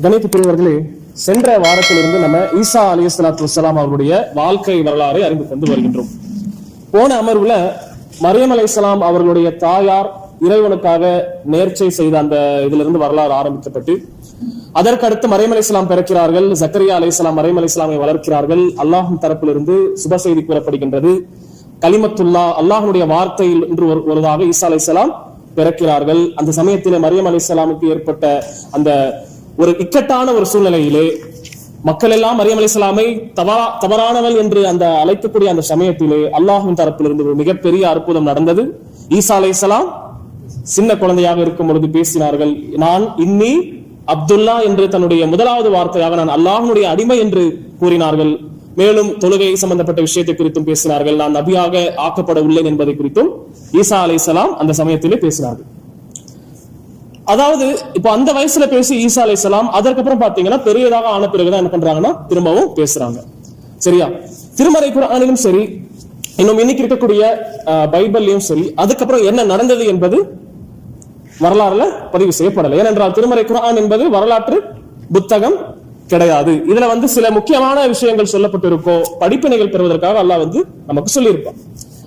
கணிதப்பிரிவர்களே, சென்ற வாரத்திலிருந்து நம்ம ஈசா அலைஹிஸ்ஸலாத்து வஸ்ஸலாம் அவருடைய வாழ்க்கை வரலாறை அறிந்து கொண்டு வருகின்றோம். போன அமர்வுல மரியம் அலைஹிஸ்ஸலாம் அவர்களுடைய தாயார் இறைவனுக்காக நேர்ச்சை செய்த அந்த இதிலிருந்து வரலாறு ஆரம்பிக்கப்பட்டு, அதற்கடுத்து மரியம் அலைஹிஸ்ஸலாம் பிறக்கிறார்கள். ஜக்கரியா அலைஹிஸ்ஸலாம் மரியம் அலைஹிஸ்ஸலாமை வளர்க்கிறார்கள். அல்லாஹ்வின் தரப்பிலிருந்து சுப செய்தி கூறப்படுகின்றது. கலிமத்துல்லா, அல்லாஹ்வுடைய வார்த்தையில் என்று ஒருவராக ஈசா அலைஹிஸ்ஸலாம் பிறக்கிறார்கள். அந்த சமயத்திலே மரியம் அலைஹிஸ்ஸலாமுக்கு ஏற்பட்ட அந்த ஒரு இக்கட்டான ஒரு சூழ்நிலையிலே மக்கள் எல்லாம் மரியம் அலைஹிஸ்ஸலாமை தவறானவள் என்று அந்த அழைக்கக்கூடிய அந்த சமயத்திலே அல்லாஹ்வின் தரப்பிலிருந்து ஒரு மிகப்பெரிய அற்புதம் நடந்தது. ஈசா அலைஹிஸ்ஸலாம் சின்ன குழந்தையாக இருக்கும் பொழுது பேசினார்கள். நான் இன்னி அப்துல்லா என்று தன்னுடைய முதலாவது வார்த்தையாக நான் அல்லாஹ்வுடைய அடிமை என்று கூறினார்கள். மேலும் தொழுகை சம்பந்தப்பட்ட விஷயத்தை குறித்தும் பேசினார்கள். நான் நபியாக ஆக்கப்பட உள்ளேன் என்பதை குறித்தும் ஈசா அலைஹிஸ்ஸலாம் அந்த சமயத்திலே பேசினார்கள். அதாவது இப்ப அந்த வயசுல பேசி ஈசா அலைஹிஸ்ஸலாம் அதற்கப்புறம் பாத்தீங்கன்னா பெரியதாக ஆன பிறகுதான் என்ன பண்றாங்கன்னா திரும்பவும் பேசுறாங்க. சரியா? திருமறை குர்ஆனிலும் சரி, இன்னும் இன்னைக்கு இருக்கக்கூடிய பைபிள்லயும் சரி, அதுக்கப்புறம் என்ன நடந்தது என்பது வரலாறுல பதிவு செய்யப்படலை. ஏனென்றால் திருமறை குர்ஆன் என்பது வரலாற்று புத்தகம் கிடையாது. இதுல சில முக்கியமான விஷயங்கள் சொல்லப்பட்டிருக்கோ, படிப்பினைகள் பெறுவதற்காக அல்லாஹ் நமக்கு சொல்லியிருப்பான்.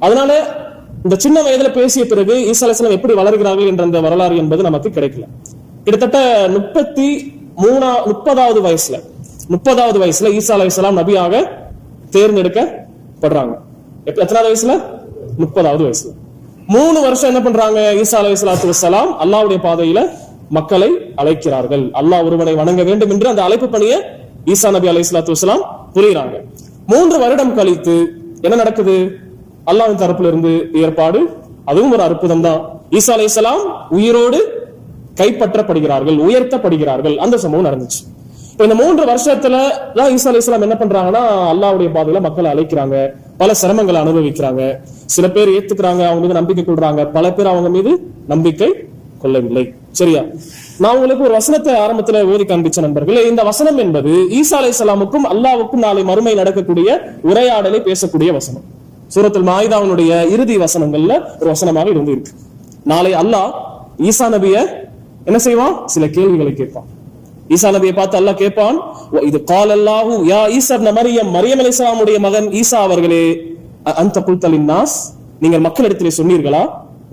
அதனால இந்த சின்ன வயதுல பேசிய பிறகு ஈசா அலைஹிஸ்ஸலாம் எப்படி வளர்கிறார்கள் என்ற அந்த வரலாறு என்பது நமக்கு கிடைக்கல. கிட்டத்தட்ட 30வது வயசுல ஈசா அலைஹிஸ்ஸலாம் நபியாக தேர்ந்தெடுக்கப்படுறாங்க. எத்தனாவது வயசுல? 30வது வயசுல. 3 வருஷம் என்ன பண்றாங்க? ஈசா அலைஹிஸ்ஸலாத்து வஸ்ஸலாம் அல்லாஹ்வுடைய பாதையில மக்களை அழைக்கிறார்கள். அல்லாஹ் ஒருவனை வணங்க வேண்டும் என்று அந்த அழைப்பு பணியை ஈசா நபி அலைஹிஸ்ஸலாத்து வஸ்ஸலாம் புரிகிறாங்க. 3 வருடம் கழித்து என்ன நடக்குது? அல்லாஹ்வின் தரப்புல இருந்து ஏற்பாடு, அதுவும் ஒரு அற்புதம் தான். ஈசா அலைஹிஸ்ஸலாம் உயிரோடு கைப்பற்றப்படுகிறார்கள், உயர்த்தப்படுகிறார்கள். அந்த சம்பவம் நடந்துச்சு. இப்ப இந்த 3 வருஷத்துல தான் ஈசா அலைஹிஸ்ஸலாம் என்ன பண்றாங்கன்னா அல்லாஹ்வுடைய பாதையில மக்களை அழைக்கிறாங்க. பல சிரமங்களை அனுபவிக்கிறாங்க. சில பேர் ஏத்துக்கிறாங்க, அவங்க மீது நம்பிக்கை கொள்றாங்க. பல பேர் அவங்க மீது நம்பிக்கை கொள்ளவில்லை. சரியா? நான் உங்களுக்கு ஒரு வசனத்தை ஆரம்பத்துல ஓதி காண்பிச்ச நண்பர்களே, இந்த வசனம் என்பது ஈசா அலைஹிஸ்ஸலாமுக்கும் அல்லாஹ்வுக்கும் நாளை மறுமை நடக்கக்கூடிய உரையாடலை பேசக்கூடிய வசனம். சூரத்துல் மாயிதாவுடைய இறுதி வசனங்கள்ல ஒரு வசனமாக இருந்து இருக்கு. நாளை அல்லாஹ் ஈசா நபிய என்ன செய்வான்? சில கேள்விகளை கேட்பான். ஈசா நபியை பார்த்து அல்லாஹ் கேட்பான், இது கால் அல்லாஹு யா ஈசா இப்ன மரியம், மரியம் அலைஹிஸ்ஸலாமுடைய மகன் ஈசா அவர்களே, அன்த குல்த லின்னாஸ், நீங்கள் மக்களிடத்திலே சொன்னீர்களா,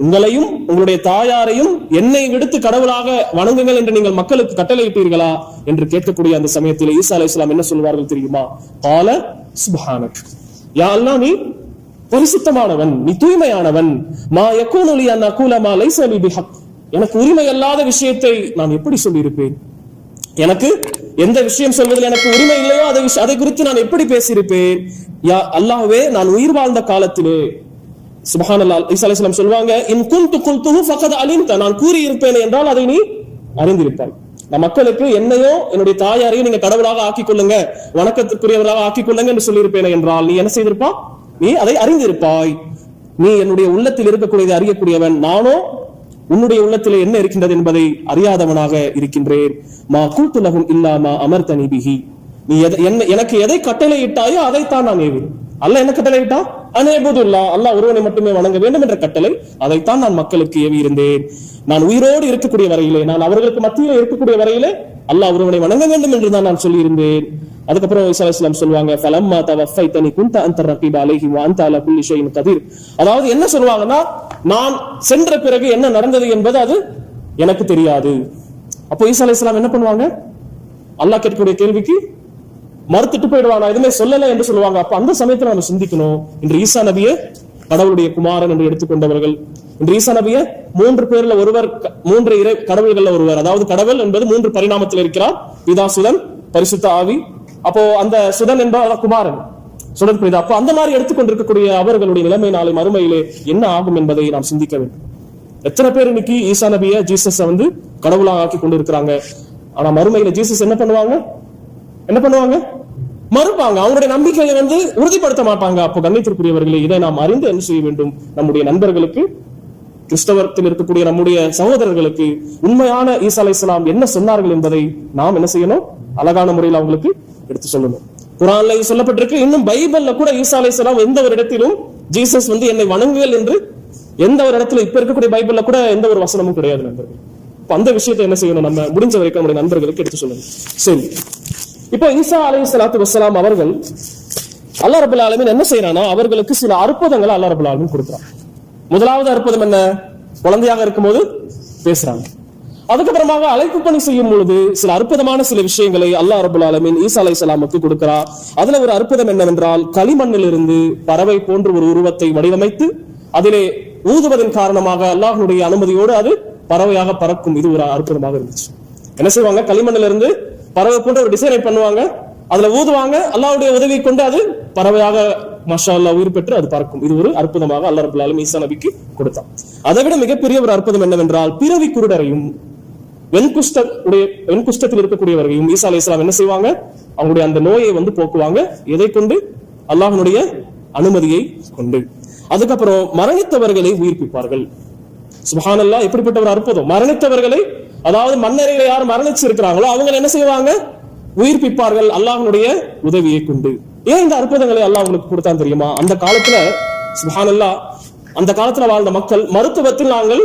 உங்களையும் உங்களுடைய தாயாரையும் என்னை விடுத்து கடவுளாக வணங்குங்கள் என்று நீங்கள் மக்களுக்கு கட்டளையிட்டீர்களா என்று கேட்கக்கூடிய அந்த சமயத்தில் ஈசா அலைஹிஸ்ஸலாம் என்ன சொல்வார்கள் தெரியுமா? கால சுப்ஹானக், யா அல்லாஹ் நீ பரிசுத்தமானவன், நீ தூய்மையானவன். மா யகூனு லி அன் அகூல மா லைஸ லி பிஹக், எனக்கு உரிமை அல்லாத விஷயத்தை நான் எப்படி சொல்லியிருப்பேன்? எனக்கு எந்த விஷயம் சொல்வதில் எனக்கு உரிமை இல்லையோ அதை குறித்து நான் எப்படி பேசியிருப்பேன்? யா அல்லாஹ்வே, நான் உயிர் வாழ்ந்த காலத்திலே சுப்ஹானல்லாஹ், ஈசா அலைஹிஸ்ஸலாம் சொல்வாங்க, இன் குன்து குல்துஹு ஃபகத் அலிம்த, நான் கூறி இருப்பேன் என்றால் அதை நீ அறிந்திருப்பாய். நான் மக்களுக்கு என்னையோ என்னுடைய தாயாரையும் நீங்க கடவுளாக ஆக்கிக் கொள்ளுங்க, வணக்கத்துக்குரியவர்களாக ஆக்கிக் கொள்ளுங்க என்று சொல்லியிருப்பேன் என்றால் நீ என்ன செய்திருப்பா? நீ அதை அறிந்திருப்பாய். நீ என்னுடைய உள்ளத்தில் இருக்கக்கூடியதை அறியக்கூடியவன், நானோ உன்னுடைய உள்ளத்திலே என்ன இருக்கின்றது என்பதை அறியாதவனாக இருக்கின்றேன். மா குல்து லஹும் இல்லா மா அமர்தனி பிஹி, நீ எனக்கு எதை கட்டளையிட்டாயோ அதைத்தான் நான் ஏவினேன். அல்லாஹ் என்ன கட்டளையிட்டா? அனேபுதுல்லாஹ், அல்லாஹ் ஒருவனை மட்டுமே வணங்க வேண்டும் என்ற கட்டளை, அதைத்தான் நான் மக்களுக்கு ஏவி இருந்தேன். நான் உயிரோடு இருக்கக்கூடிய வரையிலே, நான் அவர்களுக்கு மத்தியிலே இருக்கக்கூடிய வரையிலே அல்லாஹ் ஒருவனை வணங்க வேண்டும் என்று தான் நான் சொல்லி இருந்தேன். அதுக்கப்புறம் ஈசா அலைஹிஸ்ஸலாம் சொல்வாங்க, ஃபலம்மா தவஃபைதனி குன்த அன்த ரகீப அலைஹி வ அன்த அலா குல்லி ஷைஇன் கதீர். அதாவது என்ன சொல்வாங்கன்னா, நான் சென்ற பிறகு என்ன நடந்தது என்பது அது எனக்கு தெரியாது. அப்போ ஈசா அலைஹிஸ்ஸலாம் என்ன பண்ணுவாங்க? அல்லாஹ் கேட்கக்கூடிய கேள்விக்கு மறுத்துட்டு போயிடுவாங்க, எதுவுமே சொல்லல என்று சொல்லுவாங்க. அப்ப அந்த சமயத்துல நம்ம சிந்திக்கணும், இன்று ஈசா நபியை கடவுளுடைய குமாரன் என்று எடுத்துக்கொண்டவர்கள், இன்று ஈசா நபியை 3 பேர்ல ஒருவர், 3 இறை கடவுள்கள்ல ஒருவர், அதாவது கடவுள் என்பது 3 பரிணாமத்தில் இருக்கிறார், பிதா, சுதன், பரிசுத்த ஆவி. அப்போ அந்த சுதன் என்பவர் குமாரன், சுதன் பிதா. அப்போ அந்த மாதிரி எடுத்துக்கொண்டிருக்கக்கூடிய அவர்களுடைய நிலைமை நாளை மறுமையிலே என்ன ஆகும் என்பதை நாம் சிந்திக்க வேண்டும். எத்தனை பேர் இன்னைக்கு ஈசா நபியை, ஜீசஸ் கடவுளாக ஆக்கி கொண்டு இருக்கிறாங்க. ஆனா மறுமையில ஜீசஸ் என்ன பண்ணுவாங்க? மறுப்பாங்க. அவங்களுடைய நம்பிக்கையை உறுதிப்படுத்த மாட்டாங்க. அப்போ கண்ணியத்திற்குரியவர்களே, இதை நாம் அறிந்து என்ன செய்ய வேண்டும்? நம்முடைய நண்பர்களுக்கு, கிறிஸ்தவத்தில் இருக்கக்கூடிய நம்முடைய சகோதரர்களுக்கு உண்மையான ஈசா அலைஹிஸ்ஸலாம் என்ன சொன்னார்கள் என்பதை நாம் என்ன செய்யணும்? அழகான முறையில் அவங்களுக்கு எடுத்து சொல்லணும். குர்ஆன்ல சொல்லப்பட்டிருக்கு. இன்னும் பைபிள்ல கூட ஈசா அலைஹிஸ்ஸலாம் எந்த ஒரு இடத்திலும் ஜீசஸ் என்னை வணங்குங்கள் என்று எந்த ஒரு இடத்துல, இப்ப இருக்கக்கூடிய பைபிள்ல கூட எந்த ஒரு வசனமும் கிடையாது நண்பர்கள். அந்த விஷயத்தை என்ன செய்யணும், நம்ம முடிஞ்ச வரைக்கும் நம்முடைய நண்பர்களுக்கு எடுத்து சொல்லணும். சரி, இப்போ ஈசா அலைஹிஸ்ஸலாத்து வஸ்ஸலாம் அவர்கள் அல்லாஹ் ரப்பல் ஆலமீன் என்ன செய்யறானா, அவர்களுக்கு சில அற்புதங்களை அல்லாஹ் ரப்பல் ஆலமீன் கொடுக்குறான். முதலாவது அற்புதம் என்ன, குழந்தையாக இருக்கும்போது பேசுறாங்க. அதுக்கப்புறமாக அழைப்பு பணி செய்யும் பொழுது சில அற்புதமான சில விஷயங்களை அல்லாஹ் ரப்பல் ஆலமீன் ஈசா அலைஹிஸ்ஸலாமுக்கு கொடுக்கிறார். அதுல ஒரு அற்புதம் என்னவென்றால், களிமண்ணிலிருந்து பறவை போன்ற ஒரு உருவத்தை வடிவமைத்து அதிலே ஊதுவதன் காரணமாக அல்லாஹ்வுடைய அனுமதியோடு அது பறவையாக பறக்கும். இது ஒரு அற்புதமாக இருந்துச்சு. என்ன செய்வாங்க, களிமண்ணில இருந்து பறவை போன்ற ஒரு டிசைனை பண்ணுவாங்க, அதுல ஊதுவாங்க, அல்லாஹ்வுடைய உதவி கொண்டு அது பறவையாக மாஷா அல்லாஹ் உயிர் பெற்று அது பறக்கும். இது ஒரு அற்புதமாக அல்லாஹ் ரப்பல் ஆலமீன் ஈசா நபிக்கு கொடுத்தான். அதை விட மிகப்பெரிய ஒரு அற்புதம் என்னவென்றால், பிறவி குருடரையும் வெண்குஷ்டத்தில் இருக்கக்கூடியவர்களையும் ஈசா அலைஹிஸ்ஸலாம் என்ன செய்வாங்க, அவங்களுடைய அந்த நோயை போக்குவாங்க. எதை கொண்டு, அல்லாஹ்வுடைய அனுமதியை கொண்டு. அதுக்கப்புறம் மரணித்தவர்களை உயிர்ப்பிப்பார்கள். சுப்ஹானல்லாஹ், எப்படிப்பட்ட ஒரு அற்புதம். மரணித்தவர்களை, அதாவது மண்ணறையில யார் மரணிச்சு இருக்கிறாங்களோ அவங்க என்ன செய்வாங்க, உயிர்ப்பிப்பார்கள் அல்லாஹ்வுடைய உதவியை கொண்டு. ஏன் இந்த அற்புதங்களை அல்லாஹ் அவங்களுக்கு கொடுத்தான் தெரியுமா? அந்த காலத்துல சுப்ஹானல்லாஹ், அந்த காலத்துல வாழ்ந்த மக்கள் மருத்துவத்தில் நாங்கள்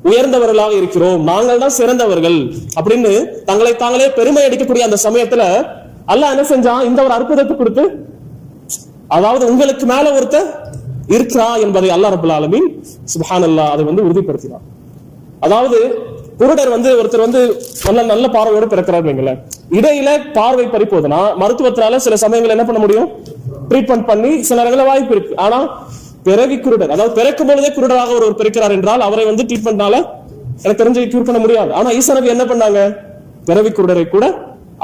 உயர்ந்தவர்களாக இருக்கிறோம், நாங்கள் தான் சிறந்தவர்கள் அப்படின்னு தங்களை தாங்களே பெருமை அடிக்கக்கூடிய அந்த சமயத்துல அல்லாஹ் என்ன செஞ்சான், இந்த ஒரு அற்புதத்தை கொடுத்து, அதாவது உங்களுக்கு மேல ஒருத்தர் இருக்கிறா என்பதை அல்லாஹ் ரப்பல் ஆலமீன் சுப்ஹானல்லாஹ் அதை உறுதிப்படுத்தினார். அதாவது குருடர் ஒருத்தர் நல்ல பார்வையோட பிறக்கிறார் வைங்களேன், இடையில பார்வை பறிப்போதுன்னா மருத்துவத்தினால சில சமயங்கள் என்ன பண்ண முடியும், ட்ரீட்மெண்ட் பண்ணி சில நேரங்களில் வாய்ப்பு இருக்கு. ஆனா பிறவி குருடர், அதாவது பிறக்கும் பொழுதே குருடராக ஒருவர் பிறக்கிறார் என்றால் அவரை ட்ரீட்மெண்ட்னால எனக்கு தெரிஞ்சு கியூர் பண்ண முடியாது. ஆனா ஈசா நபி என்ன பண்ணாங்க, பிறவி குருடரை கூட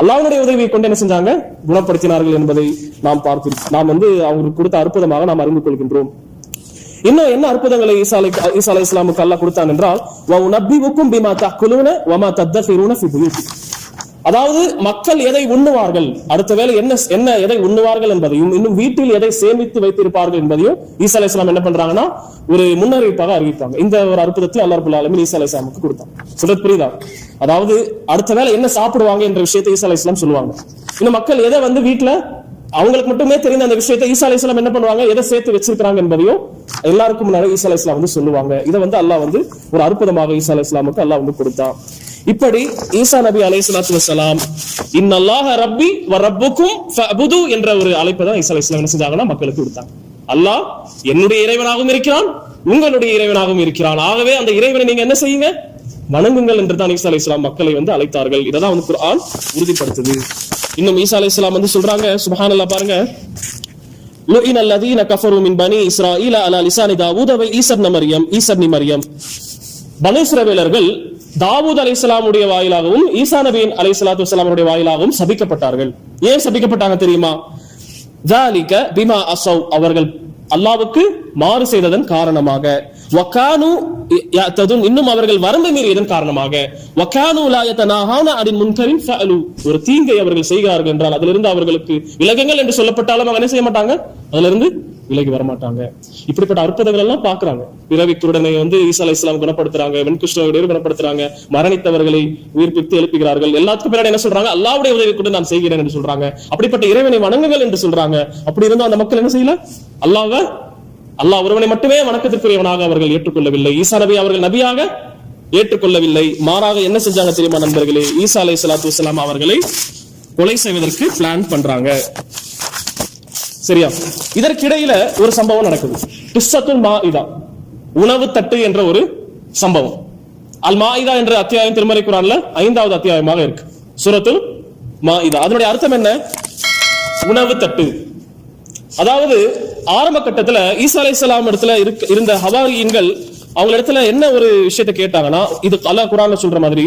அல்லாஹ்வுடைய உதவியை கொண்டு என்ன செஞ்சாங்க, குணப்படுத்தினார்கள் என்பதை நாம் நாம் அவங்களுக்கு கொடுத்த அற்புதமாக நாம் அறிந்து கொள்கின்றோம். இன்னும் என்ன அற்புதங்களை ஈசா அலைஹிஸ்ஸலாமுக்கு அல்லாஹ் கொடுத்தான் என்றால், வஉனபிஉக்கும் பிமா தஅகுலூன வமா தத்தஃபிரூன ஃபி புயூத்திக்கும். அதாவது மக்கள் எதை உண்ணுவார்கள், அடுத்த வேளை என்ன எதை உண்ணுவார்கள் என்பதையும், இன்னும் வீட்டில் எதை சேமித்து வைத்திருப்பார்கள் என்பதையும் ஈசா அலைஹிஸ்ஸலாம் என்ன பண்றாங்கன்னா ஒரு முன்னறிவிப்பாக அறிவிப்பாங்க. இந்த ஒரு அற்புதத்தில் அல்லாஹ் ரப்பல் ஆலமீன் ஈசா அலைஹிஸ்ஸலாமுக்கு கொடுத்தான். சொல்றது புரியுதா? அதாவது அடுத்த வேளை என்ன சாப்பிடுவாங்க என்ற விஷயத்தை ஈசா அலைஹிஸ்ஸலாம் சொல்லுவாங்க. இன்னும் மக்கள் எதை வீட்டுல அவங்களுக்கு மட்டுமே தெரிந்த அந்த விஷயத்தை ஈசா அலைஹிஸ்ஸலாம் என்ன பண்ணுவாங்க, எதை சேர்த்து வச்சிருக்காங்க என்பதையும் எல்லாருக்கும் முன்னாடி ஈசா அலைஹிஸ்ஸலாம் சொல்லுவாங்க. இதை அல்லாஹ் ஒரு அற்புதமாக ஈசா அலைஹிஸ்ஸலாமுக்கு அல்லாஹ் கொடுத்தான். இப்படி ஈசா நபி அலைஹிஸ்ஸலாத்து வஸ்ஸலாம் இன்னல்லாஹ ரப்பி வ ரப்புக்கும் ஃபஅபுது என்ற ஒரு அழைப்பை தான் ஈசா அலைஹிஸ்ஸலாம் என்ன செஞ்சாங்கன்னா மக்களுக்கு கொடுத்தாங்க. அல்லாஹ் என்னுடைய இறைவனாகவும் இருக்கிறான், உங்களுடைய இறைவனாகவும் இருக்கிறான், ஆகவே அந்த இறைவனை நீங்க என்ன செய்யுங்க, வணங்குங்கள் என்று தான் ஈசா அலைஹிஸ்ஸலாம் மக்களை அழைத்தார்கள். இதை தான் குர்ஆன் உறுதிப்படுத்துது. இன்னும் ஈசா அலைஹிஸ்ஸலாம் சொல்றாங்க, சுப்ஹானல்லாஹ், பாருங்க, லுஇன அல்லதீன கஃபரு மின் பனி இஸ்ராஈல அலா லிசானி தாவூத வ ஈஸா இப்னு மரியம். பனி இஸ்ரவேலர்கள் தாவூத் அலைஹிஸ்ஸலாமுடைய வாயிலாகவும் ஈசா நபி அலைஹிஸ்ஸலாத்து வஸ்ஸலாமுடைய வாயிலாகவும் சபிக்கப்பட்டார்கள். ஏன் சபிக்கப்பட்டாங்க தெரியுமா? ذَلِكَ بِمَا أَصَوْا, அவர்கள் அல்லாஹ்வுக்கு மாறு செய்ததன் காரணமாக, وَكَانُوا يَعْتَدُونَ, இன்னும் அவர்கள் வரம்பு மீறியதன் காரணமாக, وَكَانُوا لَا يَتَنَاهَوْنَ عَنِ مُنكَرٍ فَعَلُوا, ஒரு தீங்கை அவர்கள் செய்கிறார்கள் என்றால் அதிலிருந்து அவர்களுக்கு விலகுங்கள் என்று சொல்லப்பட்டாலும் அவங்க என்ன செய்ய மாட்டாங்க, அதிலிருந்து விலகி வரமாட்டாங்க. இப்படிப்பட்ட அற்புதங்கள் எல்லாம் பாக்குறாங்க. பிறவி குருடனை ஈசா அலைஹிஸ்ஸலாம் குணப்படுத்துறாங்க, வெண்குஷ்டரோடு குணப்படுத்துறாங்க, மரணித்தவர்களை உயிர்ப்பித்து எழுப்புகிறார்கள். எல்லாத்துக்கும் பின்னாடி என்ன சொல்றாங்க, அல்லாஹ்வுடைய உதவி கொண்டு நான் செய்கிறேன் என்று சொல்றாங்க. அப்படிப்பட்ட இறைவனை வணங்குங்கள் என்று சொல்றாங்க. அப்படி இருந்தும் அந்த மக்கள் என்ன செய்யல, அல்லாஹ் ஒருவனை மட்டுமே வணக்கத்திற்குரியவனாக அவர்கள் ஏற்றுக்கொள்ளவில்லை. ஈசா நபி அவர்கள் நபியாக ஏற்றுக்கொள்ளவில்லை. மாறாக என்ன செஞ்சாங்க தெரியுமா நண்பர்களே, ஈசா அலைஹிஸ்ஸலாத்து வஸ்ஸலாம் அவர்களை கொலை செய்வதற்கு பிளான் பண்றாங்க. சரியா? இதற்கிடையில ஒரு சம்பவம் நடக்குது. கிஸ்ஸத்துல் மாஇதா, உணவு தட்டு என்ற ஒரு சம்பவம். அல் மாஇதா என்ற அத்தியாயம் திருமறை குர்ஆன்ல 5வது அத்தியாயமாக இருக்கு, சூரத்துல் மாஇதா. அதனுடைய அர்த்தம் என்ன? உணவு தட்டு. அதாவது ஆரம்ப கட்டத்துல ஈசா அலைஹிஸ்ஸலாம் இடத்துல இருந்த ஹவாரியன்கள் அவங்க இடத்துல என்ன ஒரு விஷயத்தை கேட்டாங்கன்னா, இது அல்லாஹ் குர்ஆன்ல சொல்ற மாதிரி,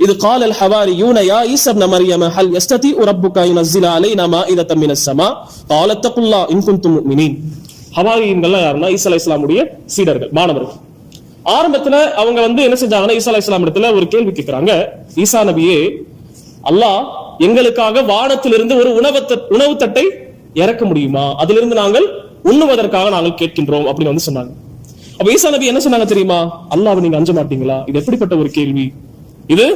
இது காலல் ஹவாரியூன யா ஈஸா இப்னு மரியம் ஹல் யஸ்ததி ரப்புக யுனஸில அலைனா மாஇதத்தம் மினஸ் ஸமா கால தகுல்லாஹ் இன் குன்தும் முஃமினீன். ஹவாரியன்கள் யாருன்னா ஈசா அலைஹிஸ்ஸலாமுடைய சீடர்கள், மாணவர்கள். ஆரம்பத்துல அவங்க என்ன செஞ்சாங்கன்னா, ஈசா அலைஹிஸ்ஸலாம் இடத்துல ஒரு கேள்வி கேட்கிறாங்க, ஈசா நபியே, அல்லாஹ் எங்களுக்காக வானத்திலிருந்து ஒரு உணவு தட்டை இறக்க முடியுமா, அதிலிருந்து நாங்கள் உண்ணுவதற்காக நாங்கள் கேட்கின்றோம் அப்படின்னு சொன்னாங்க. அப்ப ஈசா நபி என்ன சொன்னாங்க தெரியுமா, அல்லாஹ்வை நீங்க அஞ்ச மாட்டீங்களா? இது எப்படிப்பட்ட ஒரு கேள்வி, இது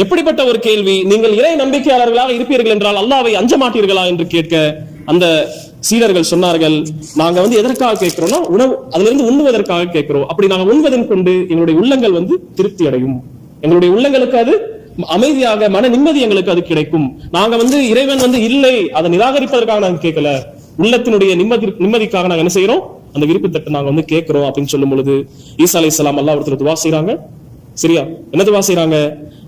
எப்படிப்பட்ட ஒரு கேள்வி, நீங்கள் இறை நம்பிக்கையாளர்களாக இருப்பீர்கள் என்றால் அல்லாஹ்வை அஞ்ச மாட்டீர்களா என்று கேட்க அந்த சீடர்கள் சொன்னார்கள், நாங்க எதற்காக கேட்கிறோம்னா உணவு அதிலிருந்து உண்ணுவதற்காக கேட்கிறோம். அப்படி நாங்க உண்வதன் கொண்டு எங்களுடைய உள்ளங்கள் திருப்தி அடையும். எங்களுடைய உள்ளங்களுக்கு அது அமைதியாக மன நிம்மதி எங்களுக்கு அது கிடைக்கும். நாங்க இறைவன் இல்லை, அதை நிராகரிப்பதற்காக நாங்க கேட்கல, உள்ளத்தினுடைய நிம்மதிக்காக நாங்க என்ன செய்யறோம், அந்த விருப்பத்தட்டை நாங்க கேட்கிறோம் அப்படின்னு சொல்லும் பொழுது ஈசா அலைஹிஸ்ஸலாம் அல்லாஹ் ஒருத்தர் துவா செய்றாங்க. சரியா, என்ன துவா செய்றாங்க?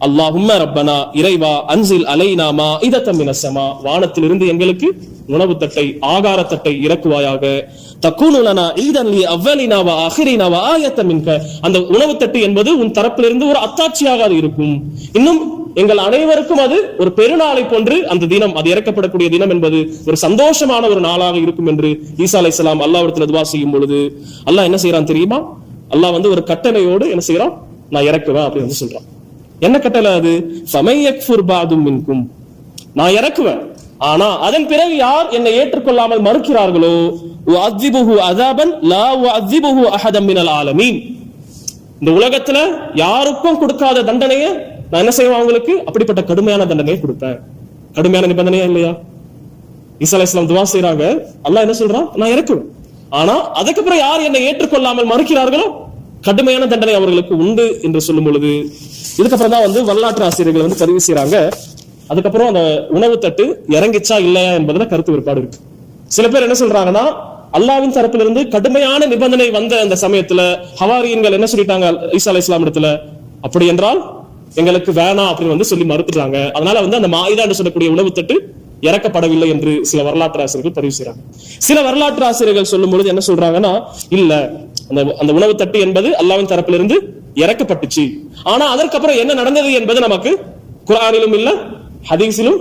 அல்லாஹும்ம ரப்பனா, இறைவா, அன்சில் அலைனா மாஇதத்தம் மினஸ் ஸமா, வானத்திலிருந்து எங்களுக்கு உணவு தட்டை, ஆகார தட்டை இறக்குவாயாக. தக்கூனு லனா ஈதன் லி அவ்வலினா வ ஆகிரினா வ ஆயத்தம் மின்க, அந்த உணவு தட்டு என்பது உன் தரப்பிலிருந்து ஒரு அத்தாட்சியாக அது இருக்கும். இன்னும் எங்கள் அனைவருக்கும் அது ஒரு பெருநாளை போன்று அந்த தினம், அது இறக்கப்படக்கூடிய தினம் என்பது ஒரு சந்தோஷமான ஒரு நாளாக இருக்கும் என்று ஈசா அலைஹிஸ்ஸலாம் அல்லாஹ்விடத்தில் துவா செய்யும் பொழுது அல்லாஹ் என்ன செய்யறான் தெரியுமா? அல்லாஹ் ஒரு கட்டளையோடு என்ன செய்யறான்? நான் இறக்குவேன் அப்படின்னு சொல்றான். என்ன கட்டளை அது? ஃபமையக்ஃபுர் பாதும் மின்கும், நான் இறக்குவேன், ஆனா அதன் பிறகு யார் என்னை ஏற்றுக்கொள்ளாமல் மறுக்கிறார்களோ உஅذிபுஹு அஸாபன் லா உஅذிபுஹு அஹதம் மினல் ஆலமீன், இந்த உலகத்துல யாருக்கும் கொடுக்காத தண்டனையை நான் என்ன செய்வேன், அவங்களுக்கு அப்படிப்பட்ட கடுமையான தண்டனையை கொடுப்பேன். கடுமையான நிபந்தனையா இல்லையா? ஈசா அலைஹிஸ்ஸலாம் துவா செய்றாங்க, அல்லாஹ் என்ன சொல்றான்? நான் இறக்குவேன், ஆனா அதுக்கப்புறம் யார் என்னை ஏற்றுக்கொள்ளாமல் மறுக்கிறார்களோ கடுமையான தண்டனை அவர்களுக்கு உண்டு என்று சொல்லும் பொழுது இதுக்கப்புறம் தான் வரலாற்று ஆசிரியர்கள் பதிவு செய்யறாங்க. அதுக்கப்புறம் அந்த உணவு தட்டு இறங்கிச்சா இல்லையா என்பதுல கருத்து வேறுபாடு இருக்கு. சில பேர் என்ன சொல்றாங்கன்னா, அல்லாஹ்வின் தரப்பிலிருந்து கடுமையான நிபந்தனை வந்த அந்த சமயத்துல ஹவாரியன்கள் என்ன சொல்லிட்டாங்க ஈசா அலைஹிஸ்ஸலாம் இடத்துல, அப்படி என்றால் எங்களுக்கு வேணாம் அப்படின்னு சொல்லி மறுத்துட்டாங்க. அதனால அந்த மாயிதா என்று சொல்லக்கூடிய உணவு தட்டு இறக்கப்படவில்லை என்று சில வரலாற்று ஆசிரியர்கள் பதிவு செய்யறாங்க. சில வரலாற்று ஆசிரியர்கள் சொல்லும் பொழுது என்ன சொல்றாங்கன்னா, இல்ல, அந்த உணவு தட்டு என்பது அல்லாஹ்வின் தரப்பிலிருந்து இறக்கப்பட்டுச்சு, ஆனா அதற்கப்புறம் என்ன நடந்தது என்பது நமக்கு குர்ஆனிலும் இல்ல, ஹதீஸிலும்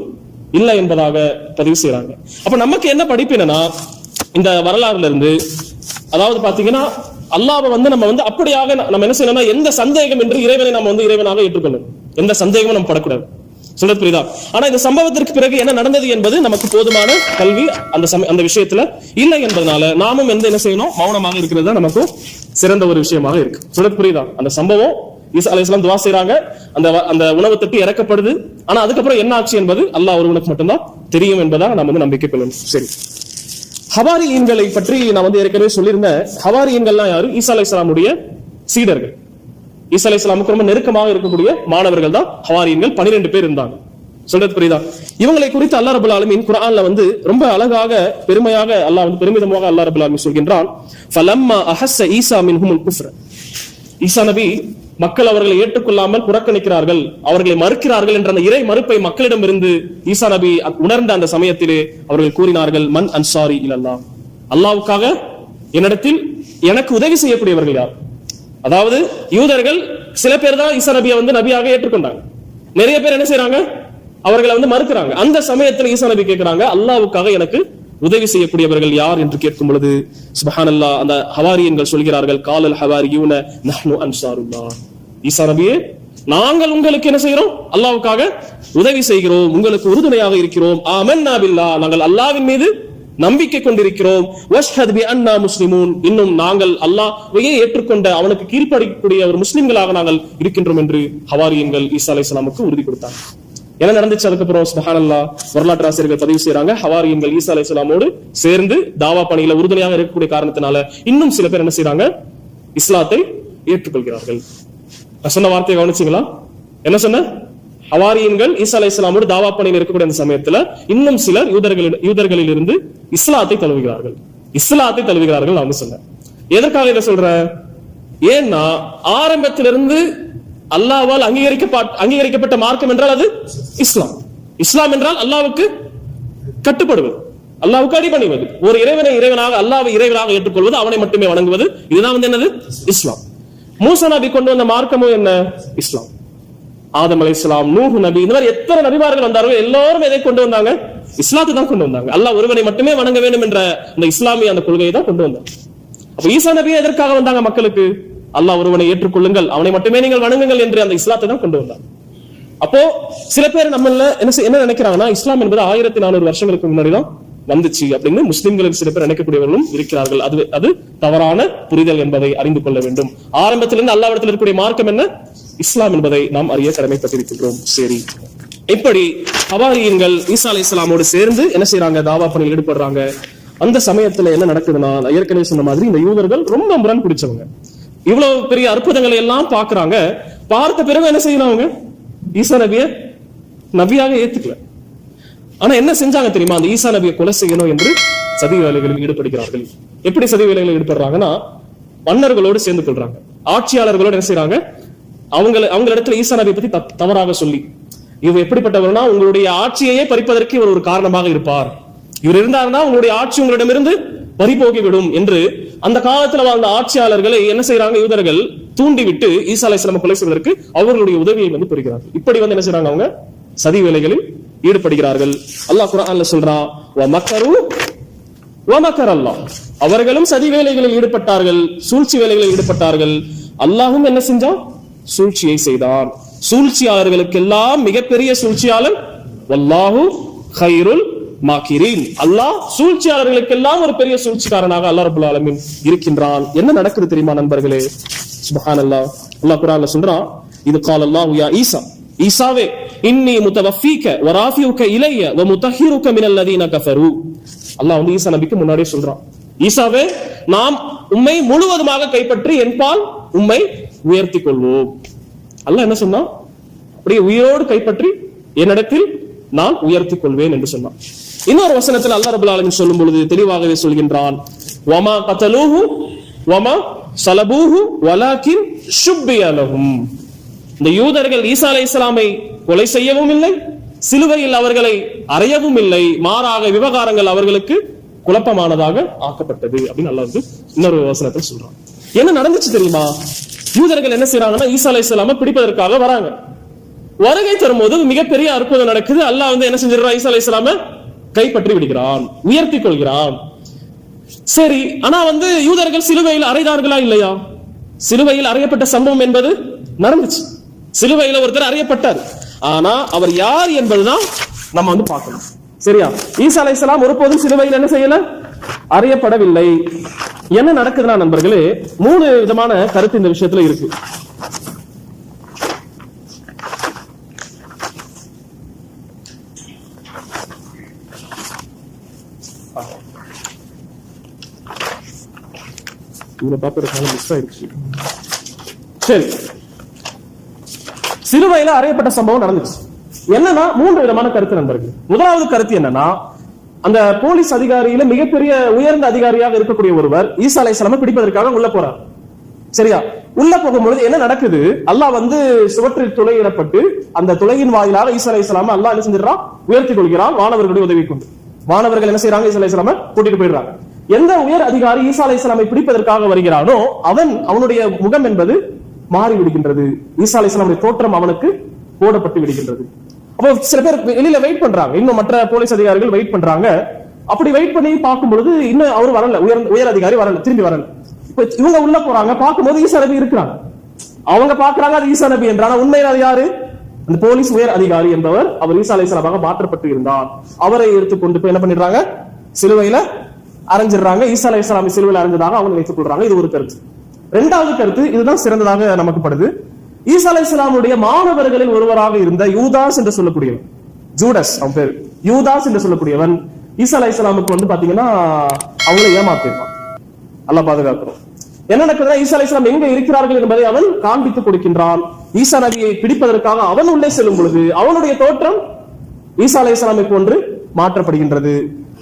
இல்ல என்பதாக பதிவு செய்யறாங்க. அப்ப நமக்கு என்ன படிப்பினா, இந்த வரலாறுல இருந்து அதாவது பாத்தீங்கன்னா அல்லாஹ்வை நம்ம அப்படியாக நம்ம என்ன செய்யணும்னா, எந்த சந்தேகம் என்று இறைவனை நம்ம இறைவனாக ஏற்றுக்கொள்ளணும், எந்த சந்தேகமும் நம்ம படக்கூடாது. சொல்றது புரியுதா? ஆனா இந்த சம்பவத்திற்கு பிறகு என்ன நடந்தது என்பது நமக்கு போதுமான கல்வி அந்த விஷயத்துல இல்லை என்பதனால நாமும் என்ன செய்யணும், மௌனமாக இருக்கிறது தான் நமக்கு சிறந்த ஒரு விஷயமாக இருக்கு. சொல்றது புரியுதா? அந்த சம்பவம் ஈசா அலைஹிஸ்ஸலாம் துவா செய்றாங்க, அந்த உணவு தட்டு இறக்கப்படுது, ஆனா அதுக்கப்புறம் என்ன ஆச்சு என்பது அல்லாஹ் ஒருவனுக்கு மட்டும்தான் தெரியும் என்பதா நம்ம நம்பிக்கை கொள்ளணும். சரி, ஹவாரியன்களை பற்றி நான் ஏற்கனவே சொல்லியிருந்தேன். ஹவாரியன்கள்லாம் யாரு? ஈசா அலைஹிஸ்ஸலாமுடைய சீடர்கள். ஈசா அலைஹிஸ்ஸலாமுக்கு ரொம்ப நெருக்கமாக இருக்கக்கூடிய மாணவர்கள் தான் ஹவாரியன்கள். 12 பேர் இருந்தாங்க. சொல்றது புரியுதா? இவங்களை குறித்து அல்லாஹ் ரப்பல் ஆலமீன் குர்ஆன்ல ரொம்ப அழகாக பெருமையாக அல்லாஹ் பெருமிதமாக அல்லாஹ் ரப்பல் ஆலமீன் சொல்கின்றான், ஃபலம்மா அஹஸ்ஸ ஈசா மின்ஹுமுல் குஃப்ர, ஈசா நபி மக்கள் அவர்களை ஏற்றுக்கொள்ளாமல் புறக்கணிக்கிறார்கள், அவர்களை மறுக்கிறார்கள் என்ற அந்த இறை மறுப்பை மக்களிடம் இருந்து ஈசா நபி உணர்ந்த அந்த சமயத்திலே அவர்கள் கூறினார்கள், மன் அன்சாரி இலல்லாஹ், அல்லாஹ்வுக்காக என்னிடத்தில் எனக்கு உதவி செய்யக்கூடியவர்கள் யார்? அதாவது யூதர்கள் சில பேர் தான் ஈசா நபியை நபியாக ஏற்றுக்கொண்டாங்க, நிறைய பேர் என்ன செய்யறாங்க, அவர்களை மறுக்கிறாங்க. அந்த சமயத்தில் ஈசா நபி கேட்கிறாங்க, அல்லாஹ்வுக்காக எனக்கு உதவி செய்யக்கூடியவர்கள் யார் என்று கேட்கும் பொழுது சுப்ஹானல்லாஹ், அந்த ஹவாரியன்கள் சொல்கிறார்கள், காலல் ஹவாரியூன நஹ்னு அன்சாருல்லாஹ், ஈசா நபியே நாங்கள் உங்களுக்கு என்ன செய்கிறோம், அல்லாஹ்வுக்காக உதவி செய்கிறோம், உங்களுக்கு உறுதுணையாக இருக்கிறோம். ஆமன்னா பில்லாஹ், நாங்கள் அல்லாஹ்வின் மீது நம்பிக்கை கொண்டிருக்கிறோம். வஷ்ஹத் பி அன்னா முஸ்லிமூன், இன்னும் நாங்கள் அல்லாஹ்வையே ஏற்றுக்கொண்ட அவனுக்கு கீழ்ப்படியக்கூடிய ஒரு முஸ்லிம்களாக நாங்கள் இருக்கின்றோம் என்று ஹவாரியன்கள் ஈசா அலைஹிஸ்ஸலாமுக்கு உறுதி கொடுத்தாங்க. என்ன நடந்துச்சு அதுக்கப்புறம்? சுப்ஹானல்லாஹ், வரலாற்று ஆசிரியர்கள் பதிவு செய்யறாங்க, ஹவாரியன்கள் ஈசா அலைஹிஸ்ஸலாமோடு சேர்ந்து தாவா பணியில உறுதுணையாக இருக்கக்கூடிய காரணத்தினால இன்னும் சில பேர் என்ன செய்யறாங்க, இஸ்லாத்தை ஏற்றுக்கொள்கிறார்கள். நான் சொன்ன வார்த்தையை கவனிச்சீங்களா? என்ன சொன்ன? ஹவாரியன்கள் ஈசா அலைஹிஸ்ஸலாமோடு தாவா பணியில் இருக்கக்கூடிய அந்த சமயத்துல இன்னும் சிலர் யூதர்களில் இருந்து இஸ்லாத்தை தழுவுகிறார்கள். இஸ்லாத்தை தழுவுகிறார்கள் நான் சொன்னேன். எதற்காக இதை சொல்றேன்? ஏன்னா ஆரம்பத்திலிருந்து அல்லாஹ்வால் அங்கீகரிக்கப்பட்ட மார்க்கம் என்றால் அது இஸ்லாம். இஸ்லாம் என்றால் அல்லாஹ்வுக்கு கட்டுப்படுவது, அல்லாஹ்வுக்கு அடிபணிவது, ஒரு இறைவனை இறைவனாக, அல்லாஹ்வை இறைவனாக ஏற்றுக்கொள்வது, அவனை மட்டுமே வணங்குவது, இதுதான் என்னது? இஸ்லாம். மூசா நபி கொண்டு வந்த மார்க்கமும் என்ன? இஸ்லாம். ஆதம் அலைஹிஸ்ஸலாம், நூஹ் நபி, இந்த மாதிரி எத்தனை நபிமார்கள் வந்தார்கள், எல்லாரும் எதை கொண்டு வந்தாங்க? இஸ்லாத்தை தான் கொண்டு வந்தாங்க. அல்லாஹ் ஒருவனை மட்டுமே வணங்க வேண்டும் என்ற அந்த இஸ்லாமிய அந்த கொள்கையை தான் கொண்டு வந்தாங்க. அப்ப ஈசா நபி எதற்காக வந்தாங்க? மக்களுக்கு அல்லாஹ் ஒருவனை ஏற்றுக்கொள்ளுங்கள், அவனை மட்டுமே நீங்கள் வணங்குங்கள் என்று அந்த இஸ்லாத்தை தான் கொண்டு வந்தாங்க. அப்போ சில பேர் நம்மள என்ன நினைக்கிறாங்கன்னா, இஸ்லாம் என்பது 1400 வருஷங்களுக்கு முன்னாடி தான் வந்துச்சு அப்படின்னு முஸ்லிம்களுக்கு சில பேர் நினைக்கக்கூடியவர்களும் இருக்கிறார்கள். அது தவறான புரிதல் என்பதை அறிந்து கொள்ள வேண்டும். ஆரம்பத்திலிருந்து அல்லாஹ்விடத்தில் இருக்கக்கூடிய மார்க்கம் என்ன? இஸ்லாம் என்பதை நாம் அறிய கடமைப்பட்டிருக்கின்றோம். சரி, இப்படி ஹவாரியன்கள் ஈசா அலைஹிஸ்ஸலாமோடு சேர்ந்து என்ன செய்யறாங்க? தாவா பணியில் ஈடுபடுறாங்க. அந்த சமயத்துல என்ன நடக்குதுன்னா, ஏற்கனவே சொன்ன மாதிரி இந்த யூதர்கள் ரொம்ப முரண் பிடிச்சவங்க. இவ்வளவு பெரிய அற்புதங்களை எல்லாம் பாக்குறாங்க, பார்த்த பிறகு என்ன செய்யணும்? அவங்க ஈசா நபிய நபியாக ஏத்துக்கல. ஆனா என்ன செஞ்சாங்க தெரியுமா? அந்த ஈசா நபியை கொலை செய்யணும் என்று சதி வேலைகளில் ஈடுபடுகிறார்கள். எப்படி சதி வேலைகளில் ஈடுபடுறாங்கன்னா, மன்னர்களோடு சேர்ந்து கொள்றாங்க, ஆட்சியாளர்களோடு என்ன செய்யறாங்க, அவங்களிடத்துல ஈசா நபியை பத்தி தவறாக சொல்லி, இவர் எப்படிப்பட்டவர்னா உங்களுடைய ஆட்சியையே பறிப்பதற்கு இவர் ஒரு காரணமாக இருப்பார், இவர் இருந்தார்னா உங்களுடைய ஆட்சி உங்களிடமிருந்து பறிபோகிவிடும் என்று அந்த காலத்துல வாழ்ந்த ஆட்சியாளர்களை என்ன செய்யறாங்க, யூதர்கள் தூண்டிவிட்டு ஈசா அலைஹிஸ்ஸலாம் கொலை செய்வதற்கு அவர்களுடைய உதவியை பெறுகிறார்கள். இப்படி என்ன செய்யறாங்க, அவங்க சதி வேலைகளில் ஈடுபடுகிறார்கள். அல்லாஹ் குர்ஆன்ல சொல்றான், வமக்கரு வமக்கர் அல்லாஹ், அவர்களும் சதி வேலைகளில் ஈடுபட்டார்கள், சூழ்ச்சி வேலைகளில் ஈடுபட்டார்கள். அல்லாஹும் என்ன செஞ்சான்? சூழ்ச்சியை செய்தான். சூழ்ச்சியாளர்களுக்கெல்லாம் மிகப்பெரிய சூழ்ச்சியாளன் வல்லாஹு கைருல் மாக்கிரீன், அல்லாஹ் சூழ்ச்சியாளர்களுக்கெல்லாம் ஒரு பெரிய சூழ்ச்சிக்காரனாக அல்லாஹ் ரப்பல் ஆலமீன் இருக்கின்றான். என்ன நடக்குது தெரியுமா நண்பர்களே? சுப்ஹானல்லாஹ், அல்லாஹ் குர்ஆன்ல சொல்றான், இது கால அல்லாஹ் யா ஈசா, ஈசாவே இன்னி முத்தவஃபீக வ ராஃபியுக இலைய வ முதஹிருக மினல்லதீன கஃபரு. அல்லாஹ் ஈசா நபிக்கு முன்னாடியே சொல்றான், ஈசாவே நாம் உம்மை முழுவதுமாக கைப்பற்றி என்பால் உம்மை உயர்த்தி கொள்வோம். அல்லாஹ் என்ன சொன்னா? அப்படியே உயிரோடு கைப்பற்றி என்னிடத்தில் நான் உயர்த்தி கொள்வேன் என்று சொன்னான். இன்னொரு வசனத்தில் அல்லாஹ் ரப்பல் ஆலமீன் சொல்லும் பொழுது தெளிவாகவே சொல்கின்றான், வமா கதலூஹு வமா ஸலபூஹு வலாகின் ஷுப்பிய லஹும். இந்த யூதர்கள் ஈசா அலைஹிஸ்ஸலாமை கொலை செய்யவும் இல்லை, சிலுவையில் அவர்களை அறையவும் இல்லை, மாறாக விவகாரங்கள் அவர்களுக்கு குழப்பமானதாக ஆக்கப்பட்டது அப்படின்னு அல்லாஹ் இன்னொரு வசனத்தில் சொல்றான். என்ன நடந்துச்சு தெரியுமா? யூதர்கள் என்ன செய்யறாங்கன்னா, ஈசா அலைஹிஸ்ஸலாமை பிடிப்பதற்காக வராங்க. வருகை தரும்போது மிகப்பெரிய அற்புதம் நடக்குது. அல்லாஹ் என்ன செஞ்சிடறான்? ஈசா அலைஹிஸ்ஸலாமை கைப்பற்றி விடுகிறான், உயர்த்தி கொள்கிறான். சரி, ஆனா யூதர்கள் சிலுவையில் அறைதார்களா இல்லையா? சிலுவையில் அறையப்பட்ட சம்பவம் என்பது நடந்துச்சு. சிலுவையில் ஒருத்தர் அறையப்பட்டார். ஆனா அவர் யார் என்பதுதான் நம்ம பார்க்கணும். சரியா? ஈசா அலைஹிஸ்ஸலாம் ஒருபோதும் சிலுவையில் என்ன செய்யல? அறையப்படவில்லை. என்ன நடக்குதுன்னா நண்பர்களே, 3 விதமான கருத்து இந்த விஷயத்துல இருக்கு. சரி, சிலுவையில அறையப்பட்ட சம்பவம் நடந்துச்சு. என்னன்னா 3 விதமான கருத்து நண்பர்கள். முதலாவது கருத்து என்னன்னா, அந்த போலீஸ் அதிகாரியில மிகப்பெரிய உயர்ந்த அதிகாரியாக இருக்கக்கூடிய ஒருவர் ஈசா அலைஹிஸ்ஸலாமை பிடிப்பதற்காக உள்ள போறார். சரியா? உள்ள போகும்பொழுது என்ன நடக்குது? அல்லாஹ் சுவற்றில் துளையிடப்பட்டு அந்த துளையின் வாயிலாக ஈசா அலைஹிஸ்ஸலாமை அல்லாஹ் என்ன செஞ்சிடறான்? உயர்த்தி கொள்கிறான், வானவர்களுடைய உதவி கொண்டு. வானவர்கள் என்ன செய்யறாங்க? ஈசா அலைஹிஸ்ஸலாமை கூட்டிட்டு போயிடுறாங்க. எந்த உயர் அதிகாரி ஈசா அலைஹிஸ்ஸலாமை பிடிப்பதற்காக வருகிறானோ அவனுடைய முகம் என்பது மாறி விடுகின்றது. ஈசா அலைஹிஸ்ஸலாமுடைய தோற்றம் அவனுக்கு போடப்பட்டு விடுகின்றது. அப்போ சில பேர் வெளியில வெயிட் பண்றாங்க, இன்னும் மற்ற போலீஸ் அதிகாரிகள் வெயிட் பண்றாங்க. அப்படி வெயிட் பண்ணி பார்க்கும் பொழுது இன்னும் அவர் வரல, உயர் அதிகாரி வரல, திரும்பி வரல. இப்ப இவங்க உள்ள போறாங்க, பார்க்கும்போது ஈசா நபி இருக்கிறாங்க. அவங்க பாக்குறாங்க அது ஈசா நபி என்றான உண்மையில அது யாரு? அந்த போலீஸ் உயர் அதிகாரி என்பவர் அவர் ஈசா அலைஹிஸ்ஸலாமாக மாற்றப்பட்டு இருந்தார். அவரை எடுத்துக்கொண்டு போய் என்ன பண்ணிடுறாங்க? சிலுவையில அரைஞ்சிடுறாங்க. ஈசா அலைஹிஸ்ஸலாம் சிலுவையில் அரைஞ்சதாக அவங்க நினைத்துக் கொள்றாங்க. இது ஒரு கருத்து. 2வது கருத்து, இதுதான் சிறந்ததாக நமக்கு படுது. ஈசா அலைஹிஸ்ஸலாமுடைய மாணவர்களில் ஒருவராக இருந்த யூதாஸ் என்று சொல்லக்கூடியவன், ஜூடஸ் அவன் பேர், யூதாஸ் என்று சொல்லக்கூடியவன் ஈசா அலைஹிஸ்ஸலாமுக்கு பாத்தீங்கன்னா அவங்களை ஏமாத்திருப்பான். அல்லாஹ் பாதுகாக்கிறோம். என்ன நடக்குதுன்னா, ஈசா அலைஹிஸ்ஸலாம் எங்க இருக்கிறார்கள் என்பதை அவன் காண்பித்துக் கொடுக்கின்றான். ஈசா நபியை பிடிப்பதற்காக அவன் உள்ளே செல்லும் பொழுது அவனுடைய தோற்றம் ஈசா அலைஹிஸ்ஸலாமை போன்று மாற்றப்படுகின்றது.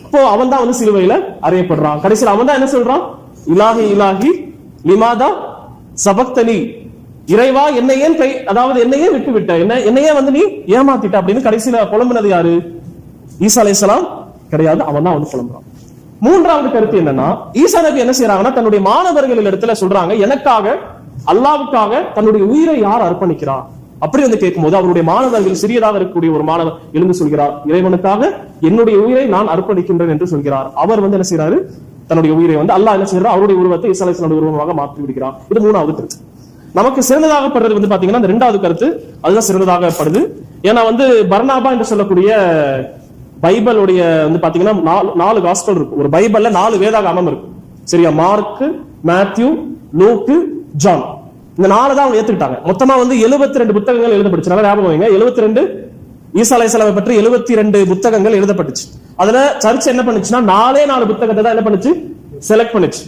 அப்போ அவன் தான் சிலுவையில அறையப்படுறான். கடைசியில் அவன் தான் என்ன சொல்றான்? இலாஹி இலாஹி லிமாதா சபக்தனி, இறைவா என்னை ஏன் என்னையே விட்டு விட்ட, என்னையே நீ ஏமாத்திட்ட அப்படின்னு கடைசியில புலம்புனது யாரு? ஈசா அலைஹிஸ்ஸலாம் கிடையாது, அவன் தான் புலம்புறான். 3வது கருத்து என்னன்னா, ஈசா நபி என்ன செய்யறாங்கன்னா தன்னுடைய மாணவர்கள் இடத்துல சொல்றாங்க, எனக்காக அல்லாஹ்வுக்காக தன்னுடைய உயிரை யார் அர்ப்பணிக்கிறார்? அப்படி கேட்கும்போது அவருடைய மாணவர்கள் சிறியதாக இருக்கக்கூடிய ஒரு மாணவர் எழுந்து சொல்கிறார், இறைவனுக்காக என்னுடைய உயிரை நான் அர்ப்பணிக்கின்றேன் என்று சொல்கிறார். அவர் என்ன செய்யறாரு? தன்னுடைய உயிரை அல்லாஹ் என்ன செய்யறார்? அவருடைய உருவத்தை ஈசா அலைஹிஸ்ஸலாமுடைய உருவமாக மாற்றி விடுகிறார். இது 3வது கருத்து. நமக்கு சிறந்ததாக படுறது பாத்தீங்கன்னா இந்த 2வது கருத்து, அதுதான் சிறந்ததாக படுது. ஏன்னா பர்னாபா என்று சொல்லக்கூடிய பைபிளுடைய பாத்தீங்கன்னா 4 காஸ்பல் இருக்கு. ஒரு பைபிள்ல 4 வேதாகமம் இருக்கு. சரியா? மார்க், மேத்யூ, லூக்கு, ஜான், இந்த 4 தான் அவங்க ஏத்துக்கிட்டாங்க. மொத்தமா 72 புத்தகங்கள் எழுதப்பட்டுச்சு. நல்லா ஞாபகம் வைங்க, 72 ஈசா அலைஹிஸ்ஸலாமை பற்றி 72 புத்தகங்கள் எழுதப்பட்டுச்சு. அதுல சர்ச் என்ன பண்ணுச்சுன்னா 4 புத்தகத்தை தான் என்ன பண்ணுச்சு? செலக்ட் பண்ணுச்சு,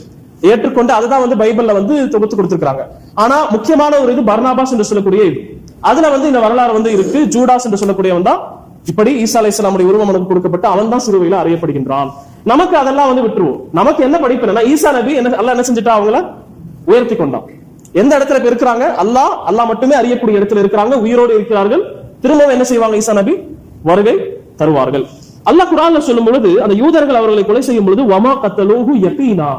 ஏற்றுக்கொண்டு அதுதான் பைபிள்ல தொகுத்து கொடுத்திருக்காங்க. ஆனா முக்கியமான ஒரு இது பர்னாபாஸ் என்று சொல்லக்கூடிய இது. அதுல இந்த வரலாறு இருக்கு. ஜூடாஸ் என்று சொல்லக்கூடியவன் தான் இப்படி ஈசா அலைஹிஸ்ஸலாமுடைய உருவம் அவனுக்கு கொடுக்கப்பட்டு அவன் தான் சிலுவையில அறையப்படுகின்றான். நமக்கு அதெல்லாம் விட்டுருவோம். நமக்கு என்ன படிப்பு, ஈசா நபி அல்லாஹ் என்ன செஞ்சுட்டா, அவங்கள உயர்த்தி கொண்டான். எந்த இடத்துல இருக்கிறாங்க, அல்லாஹ் மட்டுமே அறியக்கூடிய இடத்துல இருக்கிறாங்க, உயிரோடு இருக்கிறார்கள். திரும்பவும் என்ன செய்வாங்க, ஈசா நபி வருகை தருவார்கள். அல்லாஹ் குர்ஆன்ல சொல்லும் பொழுது அந்த யூதர்கள் அவர்களை கொலை செய்யும் பொழுது வமா கத்தலூஹு யகீனா,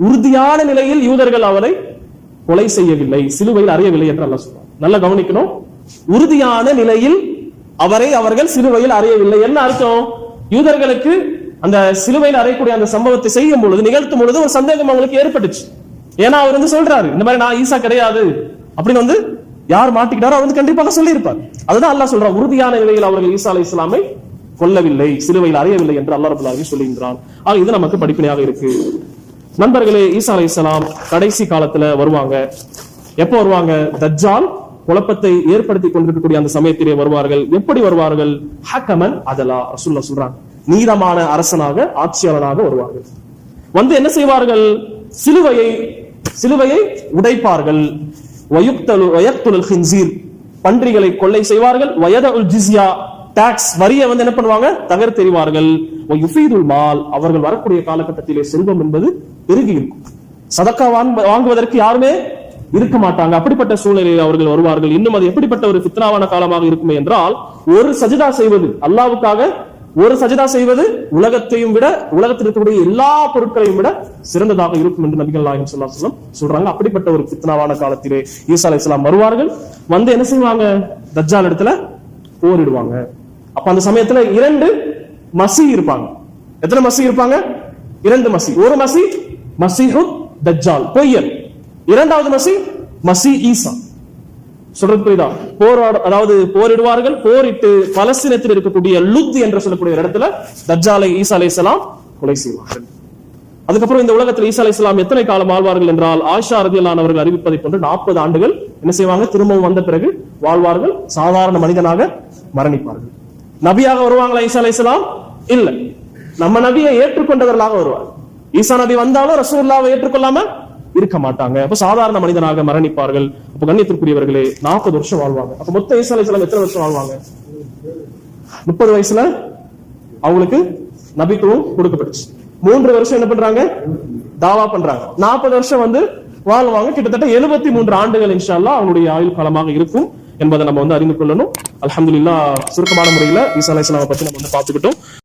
உறுதியான நிலையில் யூதர்கள் அவரை கொலை செய்யவில்லை, சிலுவையில் அறையவில்லை என்று அல்லாஹ் சொல்றான். நல்லா கவனிக்கணும், உறுதியான நிலையில் அவர்கள் சிலுவையில் அறையவில்லை. என்ன அர்த்தம்? யூதர்களுக்கு அந்த சிலுவையில் அறையக்கூடிய அந்த சம்பவத்தை செய்யும் பொழுது, நிகழ்த்தும் பொழுது ஒரு சந்தேகம் அவங்களுக்கு ஏற்பட்டுச்சு. ஏன்னா அவர் சொல்றாரு, இந்த மாதிரி நான் ஈசா கிடையாது அப்படின்னு யார் மாட்டிக்கிட்டாரோ அவர் கண்டிப்பாக சொல்லி இருப்பார். அதுதான் அல்லாஹ் சொல்றான், உறுதியான நிலையில் அவர்கள் ஈசா அலைஹிஸ்ஸலாமை கொல்லவில்லை, சிலுவையில் அறையவில்லை என்று அல்லாஹ் ரப்பல் ஆலமீன் சொல்லுகின்றான். இது நமக்கு படிப்பினையாக இருக்கு. நண்பர்களே, ஈசா அலைஹிஸ்ஸலாம் கடைசி காலத்துல வருவாங்க. எப்போ வருவாங்க? தஜ்ஜால் குழப்பத்தை ஏற்படுத்தி கொண்டிருக்கக்கூடிய அந்த சமயத்திலே வருவார்கள். எப்படி வருவார்கள்? ஹக்கமன் அதலா, ரசூலுல்லாஹ் சொல்றாங்க, நீதமான அரசனாக, ஆட்சியாளனாக வருவார்கள். என்ன செய்வார்கள்? சிலுவையை உடைப்பார்கள். வயக்துல் ஹின்சீர், பன்றிகளை கொள்ளை செய்வார்கள். வயதுல் ஜிஸ்யா, டாக்ஸ் வரியை என்ன பண்ணுவாங்க? தகர்த்தெறிவார்கள். யுஃபீதுல் மால், அவர்கள் வரக்கூடிய காலகட்டத்திலே செல்வம் என்பது பெருகி இருக்கும். சதக்கா வாங்குவதற்கு யாருமே இருக்க மாட்டாங்க. அப்படிப்பட்ட சூழ்நிலையில் அவர்கள் வருவார்கள். இன்னும் அது எப்படிப்பட்ட ஒரு ஃபித்னாவான காலமாக இருக்குமே என்றால், ஒரு சஜிதா செய்வது, அல்லாஹ்வுக்காக ஒரு சஜிதா செய்வது உலகத்தையும் விட, உலகத்தில் இருக்கக்கூடிய எல்லா பொருட்களையும் விட சிறந்ததாக இருக்கும் என்று நபிகள் நாயகம் ஸல்லல்லாஹு அலைஹி வஸல்லம் சொல்றாங்க. அப்படிப்பட்ட ஒரு ஃபித்னாவான காலத்திலே ஈசா அலைஹிஸ்ஸலாம் வருவார்கள். என்ன செய்வாங்க? தஜ்ஜால் இடத்துல போரிடுவாங்க. அப்ப அந்த சமயத்துல 2 மசீஹ் இருப்பாங்க. எத்தனை மசீஹ் இருப்பாங்க? 2 மசீஹ். ஒரு மசீஹ் மசீஹு தஜ்ஜால், பொய்யன். இரண்டாவது மசீஹ் ஈசா. சொல்றது புரியுதா? அதாவது போரிடுவார்கள். போரிட்டு பலஸ்தீனத்தில் இருக்கக்கூடிய லுத் என்று சொல்லக்கூடிய இடத்துல தஜ்ஜாலை ஈசா அலைஹிஸ்ஸலாம் கொலை செய்வார்கள். அதுக்கப்புறம் இந்த உலகத்தில் ஈசா அலைஹிஸ்ஸலாம் எத்தனை காலம் வாழ்வார்கள் என்றால், ஆயிஷா ரலியல்லாஹு அவர்கள் அறிவிப்பதை போன்று 40 ஆண்டுகள் என்ன செய்வாங்க? திரும்பவும் வந்த பிறகு வாழ்வார்கள். சாதாரண மனிதனாக மரணிப்பார்கள். நபியாக வருவாங்களா ஈசா அலைஹிஸ்ஸலாம்? இல்ல. நம்ம நபியை ஏற்றுக்கொண்டவர்களாக வருவார். ஈசா நபி வந்தாலும் ரசூலுல்லாஹ்வை ஏற்றுக்கொள்ளாம இருக்க மாட்டாங்க. அப்ப சாதாரண மனிதனாக மரணிப்பார்கள். அப்ப கண்ணியத்திற்குரியவர்களே, 40 வருஷம் வாழ்வாங்க. அப்ப மொத்த ஈசா அலைஹிஸ்ஸலாம் எத்தனை வருஷம் வாழ்வாங்க? 30 வயசுல அவங்களுக்கு நபித்துவம் கொடுக்கப்பட்டுச்சு. 3 வருஷம் என்ன பண்றாங்க? தாவா பண்றாங்க. 40 வருஷம் வாழ்வாங்க. கிட்டத்தட்ட 73 ஆண்டுகள் இன்ஷா அல்லாஹ் அவங்களுடைய ஆயுள் காலமாக இருக்கும் என்பதை நம்ம அறிந்து கொள்ளணும். அல்ஹம்துலில்லாஹ், சுருக்கமான முறையில ஈசா அலைஹிஸ்ஸலாமை பத்தி நம்ம பார்த்துக்கிட்டோம்.